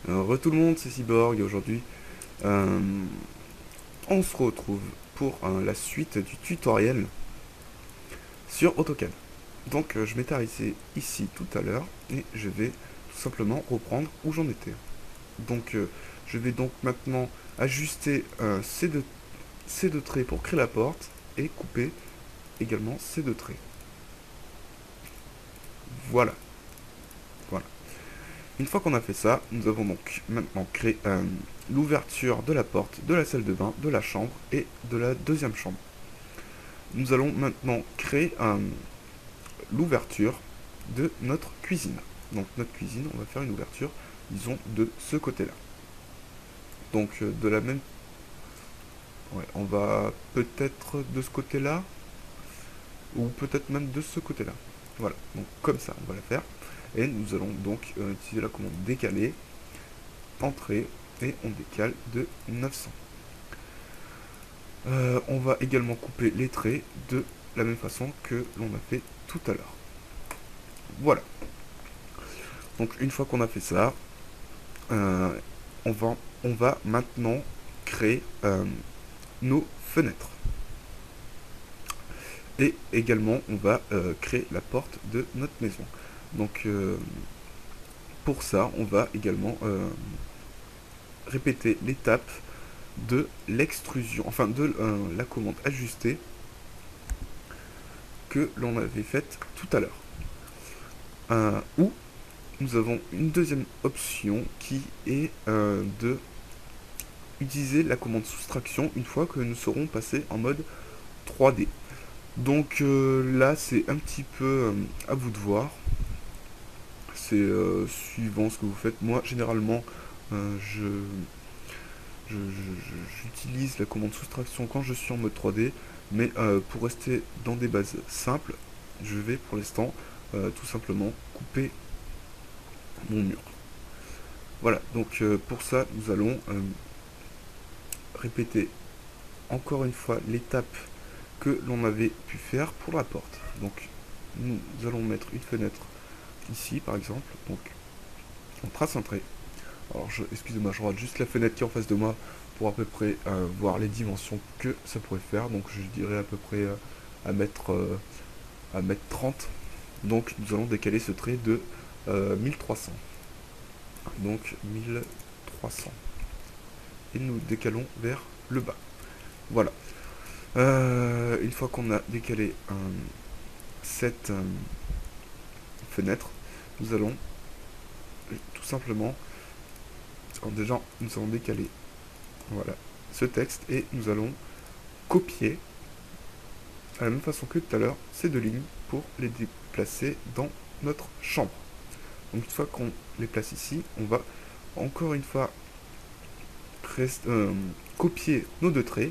Tout le monde, c'est Cyborg et aujourd'hui euh, on se retrouve pour la suite du tutoriel sur AutoCAD. Donc je m'étais arrêté ici tout à l'heure et je vais tout simplement reprendre où j'en étais. Donc je vais donc maintenant ajuster ces deux traits pour créer la porte et couper également ces deux traits. Voilà, voilà. Une fois qu'on a fait ça, nous avons donc maintenant créé l'ouverture de la porte de la salle de bain, de la chambre et de la deuxième chambre. Nous allons maintenant créer l'ouverture de notre cuisine. Donc notre cuisine, on va faire une ouverture, disons, de ce côté-là. Donc de la même... Ouais, on va peut-être de ce côté-là, ou peut-être même de ce côté-là. Voilà, donc comme ça, on va la faire. Et nous allons donc utiliser la commande décaler, entrée, et on décale de 900. On va également couper les traits de la même façon que l'on a fait tout à l'heure. Voilà. Donc une fois qu'on a fait ça, euh, on va maintenant créer nos fenêtres. Et également, on va créer la porte de notre maison. Donc pour ça, on va également répéter l'étape de l'extrusion, enfin de la commande ajustée que l'on avait faite tout à l'heure. Ou nous avons une deuxième option qui est de utiliser la commande soustraction une fois que nous serons passés en mode 3D. Donc là, c'est un petit peu à vous de voir. C'est suivant ce que vous faites. Moi, généralement, euh, je, j'utilise la commande soustraction quand je suis en mode 3D. Mais pour rester dans des bases simples, je vais pour l'instant tout simplement couper mon mur. Voilà, donc pour ça, nous allons répéter encore une fois l'étape que l'on avait pu faire pour la porte. Donc nous allons mettre une fenêtre ici par exemple. Donc on trace un trait. Alors excusez-moi, je regarde juste la fenêtre qui est en face de moi pour à peu près voir les dimensions que ça pourrait faire. Donc je dirais à peu près à mettre 30. Donc nous allons décaler ce trait de 1300. Donc 1300. Et nous décalons vers le bas. Voilà. Une fois qu'on a décalé cette fenêtre, nous allons tout simplement, déjà, nous allons décaler, voilà, ce texte et nous allons copier à la même façon que tout à l'heure ces deux lignes pour les déplacer dans notre chambre. Donc une fois qu'on les place ici, on va encore une fois copier nos deux traits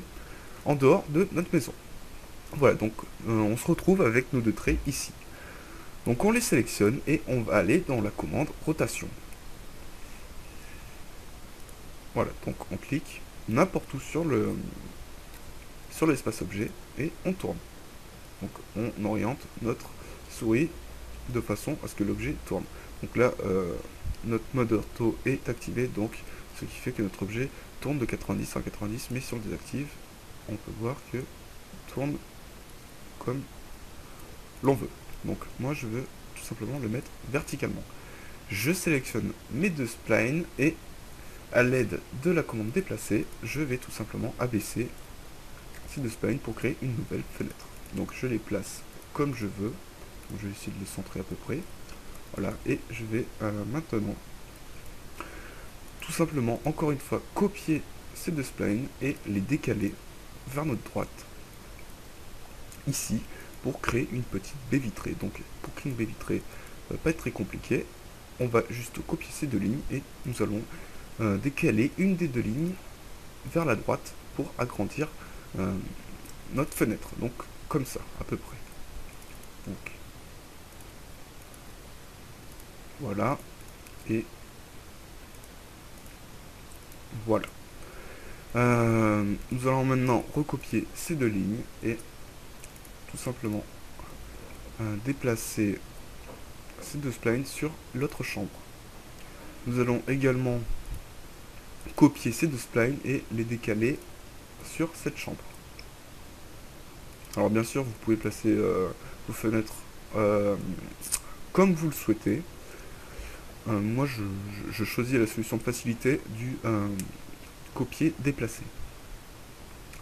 en dehors de notre maison. Voilà, donc on se retrouve avec nos deux traits ici. Donc on les sélectionne et on va aller dans la commande rotation. Voilà, donc on clique n'importe où sur l'espace objet et on tourne. Donc on oriente notre souris de façon à ce que l'objet tourne. Donc là, notre mode auto est activé, donc ce qui fait que notre objet tourne de 90 à 90, mais si on le désactive, on peut voir que tourne comme l'on veut. Donc moi je veux tout simplement le mettre verticalement. Je sélectionne mes deux splines et à l'aide de la commande déplacer, je vais tout simplement abaisser ces deux splines pour créer une nouvelle fenêtre. Donc je les place comme je veux. Donc, je vais essayer de les centrer à peu près. Voilà, et je vais maintenant tout simplement encore une fois copier ces deux splines et les décaler vers notre droite ici pour créer une petite baie vitrée. Donc pour créer une baie vitrée, ça va pas être très compliqué. On va juste copier ces deux lignes et nous allons décaler une des deux lignes vers la droite pour agrandir euh, notre fenêtre. Donc comme ça à peu près. Donc voilà et voilà. Nous allons maintenant recopier ces deux lignes et tout simplement déplacer ces deux splines sur l'autre chambre. Nous allons également copier ces deux splines et les décaler sur cette chambre. Alors bien sûr, vous pouvez placer vos fenêtres comme vous le souhaitez. Moi, je choisis la solution de facilité du copier-déplacer.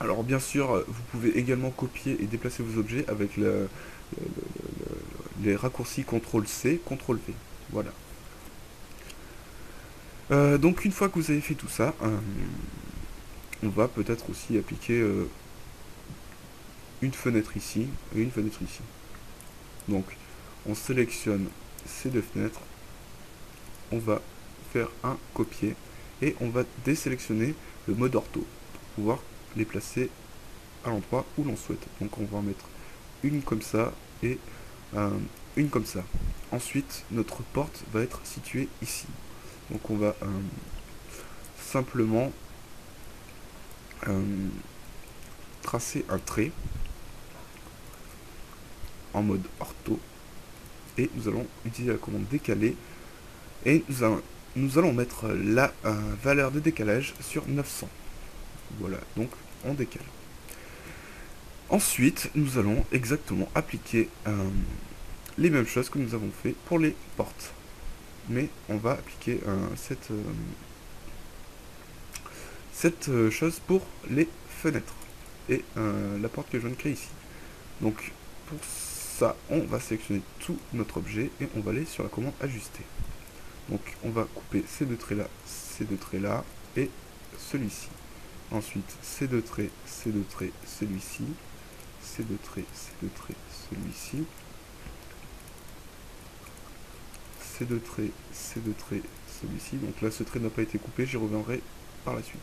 Alors bien sûr, vous pouvez également copier et déplacer vos objets avec les raccourcis CTRL-C, CTRL-V. Voilà. Donc une fois que vous avez fait tout ça, on va peut-être aussi appliquer une fenêtre ici et une fenêtre ici. Donc on sélectionne ces deux fenêtres, on va faire un copier et on va désélectionner le mode ortho pour pouvoir les placer à l'endroit où l'on souhaite. Donc on va en mettre une comme ça et une comme ça. Ensuite notre porte va être située ici. Donc on va simplement tracer un trait en mode ortho et nous allons utiliser la commande décaler et nous allons mettre la valeur de décalage sur 900. Voilà, donc on décale. Ensuite, nous allons exactement appliquer les mêmes choses que nous avons fait pour les portes. Mais on va appliquer cette chose pour les fenêtres et la porte que je viens de créer ici. Donc pour ça, on va sélectionner tout notre objet et on va aller sur la commande ajuster. Donc on va couper ces deux traits là et celui-ci. Ensuite ces deux traits, celui-ci, ces deux traits, celui-ci, ces deux traits, celui-ci. Donc là ce trait n'a pas été coupé, j'y reviendrai par la suite.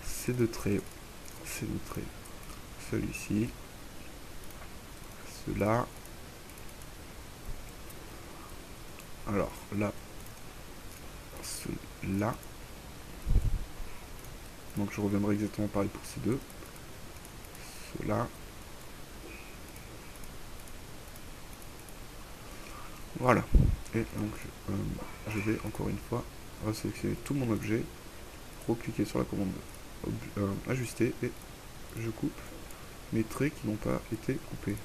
Ces deux traits, celui-ci, cela. Alors là, cela. Donc je reviendrai exactement pareil pour ces deux. Cela. Voilà. Et donc je vais encore une fois resélectionner tout mon objet, recliquer sur la commande ajuster et je coupe mes traits qui n'ont pas été coupés.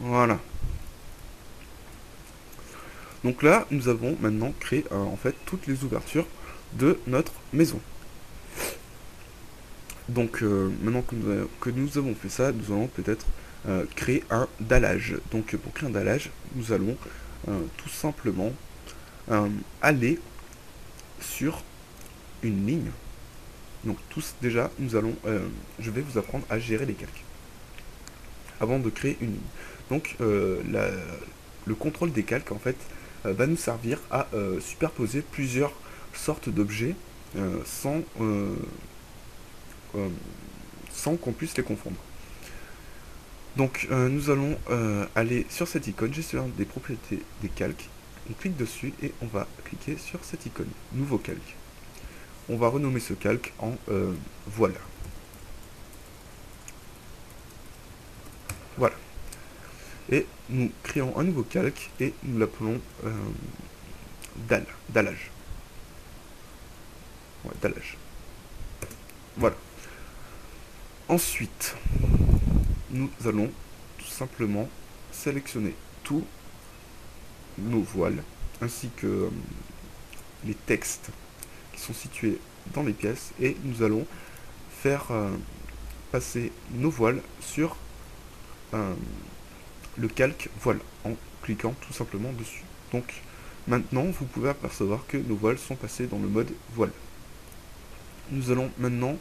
Voilà. Donc là, nous avons maintenant créé en fait toutes les ouvertures de notre maison. Donc maintenant que nous avons fait ça, nous allons peut-être créer un dallage. Donc pour créer un dallage, nous allons tout simplement aller sur une ligne. Donc tous déjà, je vais vous apprendre à gérer les calques avant de créer une ligne. Donc le contrôle des calques en fait va nous servir à superposer plusieurs sortes d'objets sans qu'on puisse les confondre. Donc nous allons aller sur cette icône, gestionnaire des propriétés des calques. On clique dessus et on va cliquer sur cette icône, nouveau calque. On va renommer ce calque en voile. Voilà. Et nous créons un nouveau calque et nous l'appelons dallage. Ouais, dallage. Voilà. Ensuite, nous allons tout simplement sélectionner tous nos voiles ainsi que les textes qui sont situés dans les pièces et nous allons faire passer nos voiles sur le calque voile en cliquant tout simplement dessus. Donc maintenant vous pouvez apercevoir que nos voiles sont passées dans le mode voile. Nous allons maintenant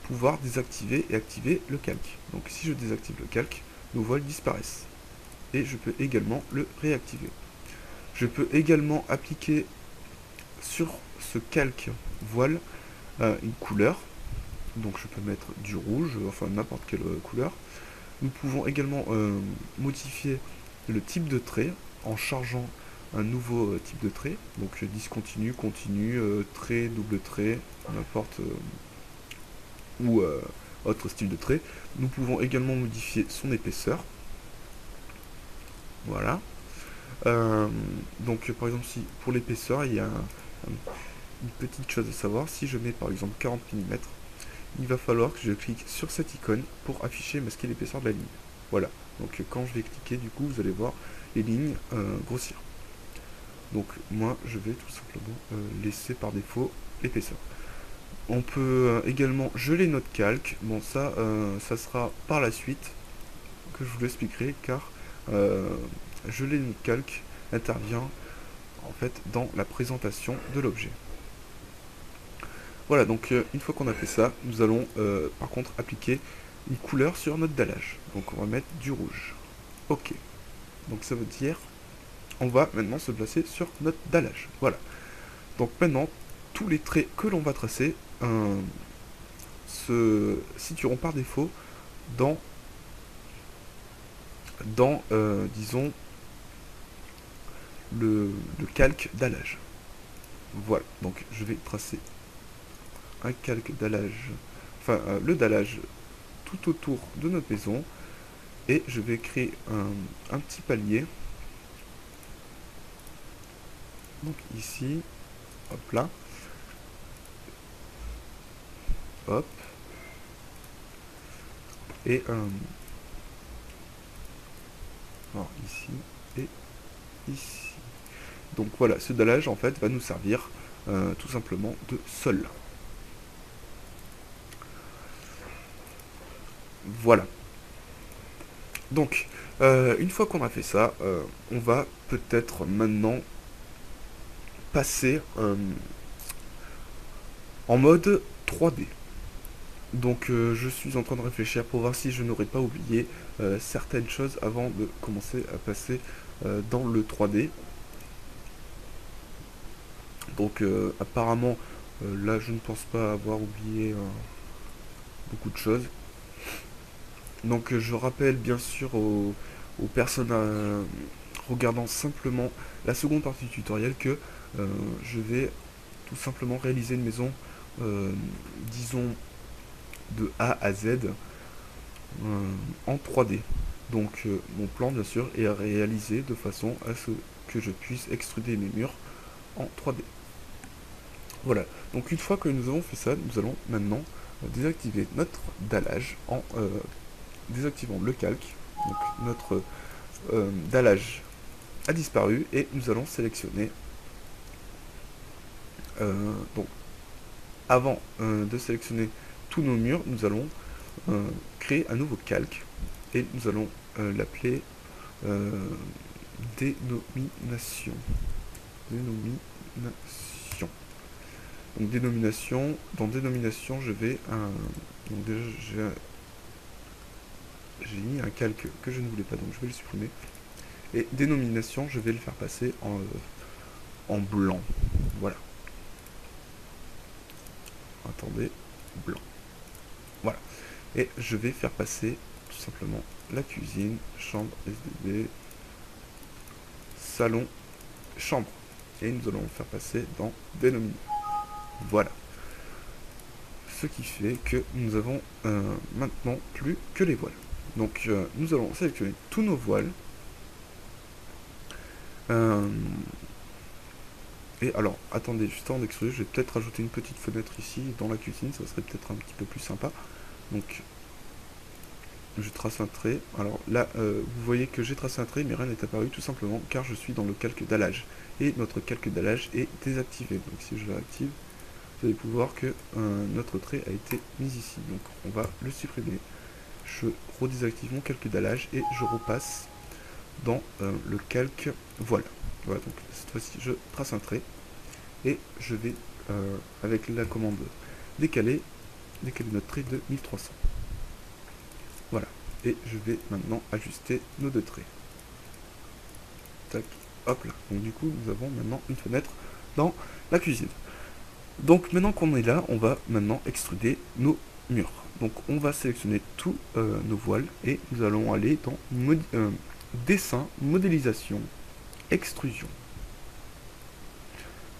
pouvoir désactiver et activer le calque. Donc si je désactive le calque, nos voiles disparaissent. Et je peux également le réactiver. Je peux également appliquer sur ce calque voile une couleur. Donc je peux mettre du rouge, enfin n'importe quelle couleur. Nous pouvons également modifier le type de trait en chargeant un nouveau type de trait. Donc discontinu, continu, trait, double trait, n'importe ou autre style de trait. Nous pouvons également modifier son épaisseur. Voilà. Donc par exemple si pour l'épaisseur il y a une petite chose à savoir, si je mets par exemple 40 mm, il va falloir que je clique sur cette icône pour afficher et masquer l'épaisseur de la ligne. Voilà, donc quand je vais cliquer, du coup, vous allez voir les lignes grossir. Donc moi, je vais tout simplement laisser par défaut l'épaisseur. On peut également geler notre calque. Bon, ça sera par la suite que je vous l'expliquerai, car geler notre calque intervient en fait dans la présentation de l'objet. Voilà, donc une fois qu'on a fait ça, nous allons par contre appliquer une couleur sur notre dallage. Donc on va mettre du rouge. Ok. Donc ça veut dire on va maintenant se placer sur notre dallage. Voilà. Donc maintenant, tous les traits que l'on va tracer se situeront par défaut dans disons, le calque dallage. Voilà, donc je vais tracer un calque dallage, enfin le dallage tout autour de notre maison, et je vais créer un petit palier. Donc ici, hop là, hop, et alors ici et ici. Donc voilà, ce dallage en fait va nous servir tout simplement de sol. Voilà. Donc, une fois qu'on a fait ça, on va peut-être maintenant passer en mode 3D. Donc je suis en train de réfléchir pour voir si je n'aurais pas oublié certaines choses avant de commencer à passer dans le 3D. Donc apparemment, là je ne pense pas avoir oublié beaucoup de choses. Donc je rappelle bien sûr aux personnes regardant simplement la seconde partie du tutoriel que je vais tout simplement réaliser une maison, disons, de A à Z en 3D. Donc mon plan bien sûr est réalisé de façon à ce que je puisse extruder mes murs en 3D. Voilà, donc une fois que nous avons fait ça, nous allons maintenant désactiver notre dallage en désactivant le calque. Donc notre dallage a disparu et nous allons sélectionner donc avant de sélectionner tous nos murs, nous allons créer un nouveau calque et nous allons l'appeler dénomination. Dénomination. Donc dénomination, dans dénomination je vais donc déjà j'ai mis un calque que je ne voulais pas, donc je vais le supprimer. Et dénomination, je vais le faire passer en blanc. Voilà. Attendez, blanc. Voilà. Et je vais faire passer tout simplement la cuisine, chambre, SDB, salon, chambre. Et nous allons le faire passer dans dénominer. Voilà. Ce qui fait que nous avons maintenant plus que les voiles. Donc nous allons sélectionner tous nos voiles. Et alors, attendez, juste avant d'extruder, je vais peut-être rajouter une petite fenêtre ici, dans la cuisine, ça serait peut-être un petit peu plus sympa. Donc, je trace un trait. Alors là, vous voyez que j'ai tracé un trait, mais rien n'est apparu, tout simplement, car je suis dans le calque dallage. Et notre calque dallage est désactivé. Donc si je le réactive, vous allez pouvoir que notre trait a été mis ici. Donc on va le supprimer. Je redésactive mon calque dallage et je repasse dans le calque voile. Voilà, donc cette fois-ci je trace un trait et je vais avec la commande décaler notre trait de 1300. Voilà, et je vais maintenant ajuster nos deux traits. Tac, hop là. Donc du coup nous avons maintenant une fenêtre dans la cuisine. Donc maintenant qu'on est là, on va maintenant extruder nos murs. Donc on va sélectionner tous nos voiles et nous allons aller dans dessin, modélisation, extrusion.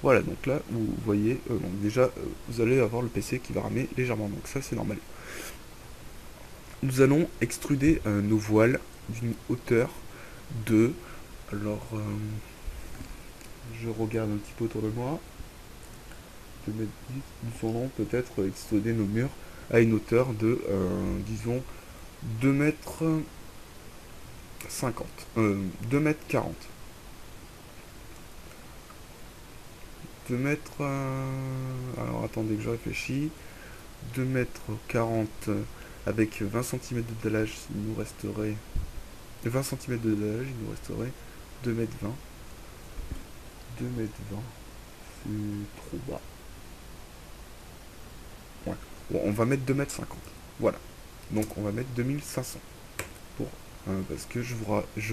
Voilà, donc là vous voyez, donc déjà vous allez avoir le PC qui va ramer légèrement, donc ça c'est normal. Nous allons extruder nos voiles d'une hauteur de, alors je regarde un petit peu autour de moi, 2 m 10, nous allons peut-être extruder nos murs à une hauteur de, disons, 2 m 50, 2 m 40. 2 m, alors attendez que je réfléchis. 2 m 40 avec 20 cm de dallage, il nous resterait 20 cm de dallage, il nous resterait 2 m 20. 2 m 20, c'est trop bas. Ouais. Bon, on va mettre 2 m 50. Voilà. Donc on va mettre 2500. Pour, parce que je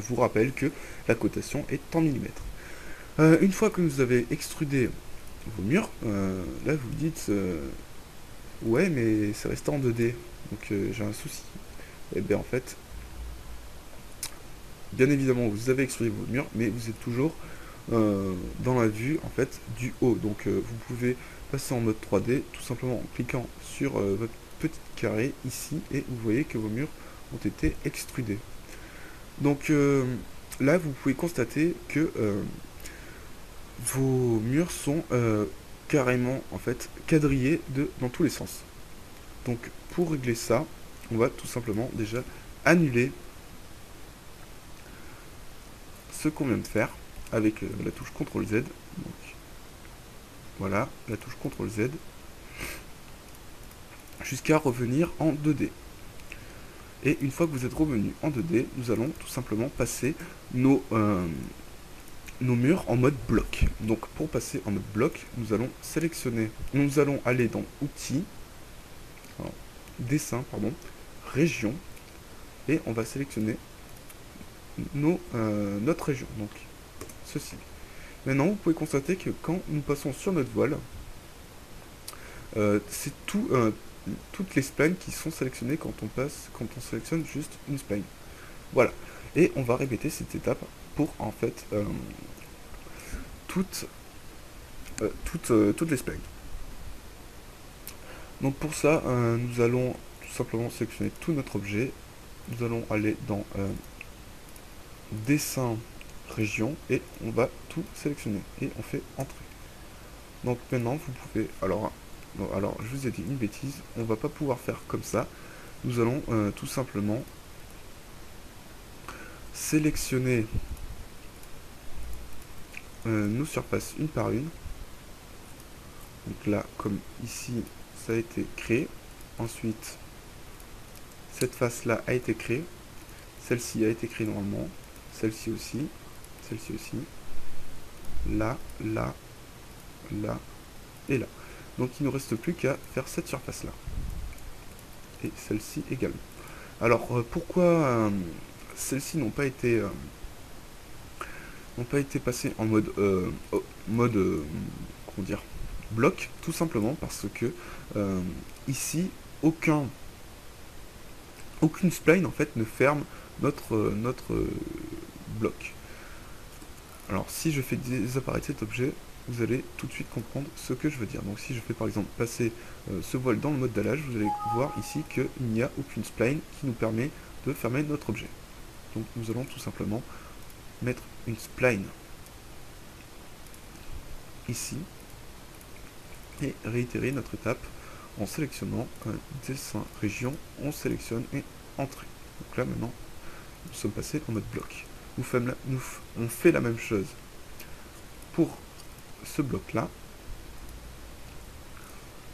vous rappelle que la cotation est en millimètres. Une fois que vous avez extrudé vos murs, là vous dites ouais, mais c'est resté en 2D, donc j'ai un souci. Et bien en fait, bien évidemment vous avez extrudé vos murs, mais vous êtes toujours dans la vue en fait du haut. Donc vous pouvez passer en mode 3D tout simplement en cliquant sur votre petit carré ici, et vous voyez que vos murs ont été extrudés. Donc là vous pouvez constater que vos murs sont carrément en fait quadrillés dans tous les sens. Donc pour régler ça, on va tout simplement déjà annuler ce qu'on vient de faire avec la touche CTRL Z. Donc, voilà, la touche CTRL Z, jusqu'à revenir en 2D. Et une fois que vous êtes revenu en 2D, nous allons tout simplement passer nos murs en mode bloc. Donc pour passer en mode bloc, nous allons sélectionner, nous allons aller dans Outils, alors, Dessin, pardon, Région, et on va sélectionner notre région, donc ceci. Maintenant, vous pouvez constater que quand nous passons sur notre voile, c'est toutes les splines qui sont sélectionnées quand on sélectionne juste une spline. Voilà. Et on va répéter cette étape pour en fait toutes les splines. Donc pour ça, nous allons tout simplement sélectionner tout notre objet. Nous allons aller dans Dessin, Région, et on va tout sélectionner. Et on fait Entrée. Donc maintenant, vous pouvez... Alors, je vous ai dit une bêtise. On va pas pouvoir faire comme ça. Nous allons tout simplement sélectionner nos surfaces une par une. Donc là, comme ici, ça a été créé. Ensuite, cette face-là a été créée. Celle-ci a été créée normalement. Celle-ci aussi. Celle-ci aussi. Là, là, là et là. Donc il ne nous reste plus qu'à faire cette surface-là. Et celle-ci également. Alors, pourquoi celles-ci n'ont pas été passées en mode comment dire, bloc, tout simplement parce que ici aucune spline en fait ne ferme notre bloc. Alors si je fais disparaître cet objet, vous allez tout de suite comprendre ce que je veux dire. Donc si je fais par exemple passer ce voile dans le mode dallage, vous allez voir ici qu'il n'y a aucune spline qui nous permet de fermer notre objet. Donc nous allons tout simplement mettre une spline ici et réitérer notre étape en sélectionnant Dessin, Région, on sélectionne et Entrée. Donc là maintenant, nous sommes passés en mode bloc. On fait la même chose pour ce bloc là.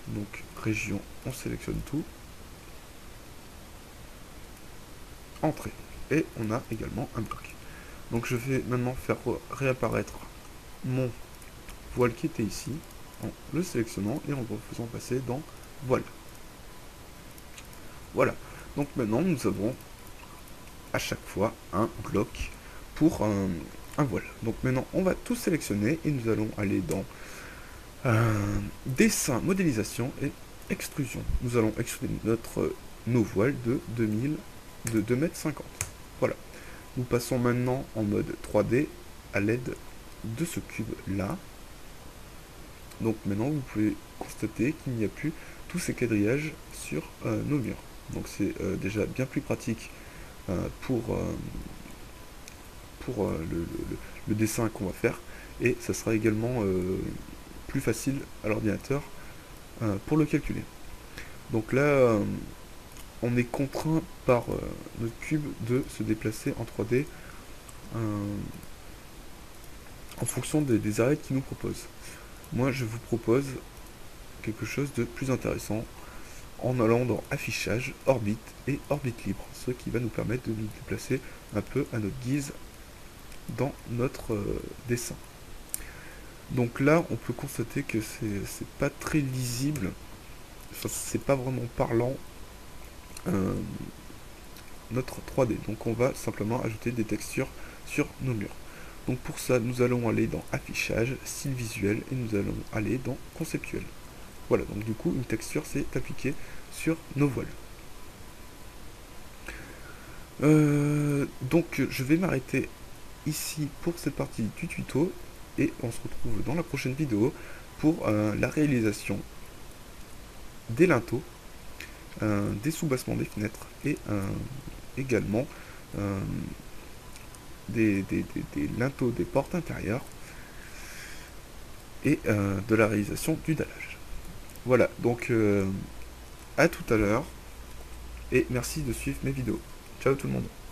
Donc région, on sélectionne tout, Entrée, et on a également un bloc. Donc je vais maintenant faire réapparaître mon voile qui était ici en le sélectionnant et en le faisant passer dans voile. Voilà, donc maintenant nous avons à chaque fois un bloc pour un voile. Donc maintenant on va tout sélectionner et nous allons aller dans Dessin, Modélisation et Extrusion. Nous allons extruder nos voiles de 2,50 m. Voilà. Nous passons maintenant en mode 3D à l'aide de ce cube là. Donc maintenant vous pouvez constater qu'il n'y a plus tous ces quadrillages sur nos murs. Donc c'est déjà bien plus pratique pour le dessin qu'on va faire, et ça sera également plus facile à l'ordinateur pour le calculer. Donc là, on est contraint par notre cube de se déplacer en 3D en fonction des arêtes qu'il nous propose. Moi, je vous propose quelque chose de plus intéressant en allant dans affichage, orbite et orbite libre, ce qui va nous permettre de nous déplacer un peu à notre guise dans notre dessin. Donc là, on peut constater que c'est pas très lisible, enfin, c'est pas vraiment parlant notre 3D. Donc on va simplement ajouter des textures sur nos murs. Donc pour ça, nous allons aller dans affichage, style visuel, et nous allons aller dans conceptuel. Voilà, donc du coup, une texture s'est appliquée sur nos voiles. Donc je vais m'arrêter ici pour cette partie du tuto, et on se retrouve dans la prochaine vidéo pour la réalisation des linteaux, des soubassements des fenêtres, et également des linteaux des portes intérieures, et de la réalisation du dallage. Voilà, donc à tout à l'heure, et merci de suivre mes vidéos. Ciao tout le monde.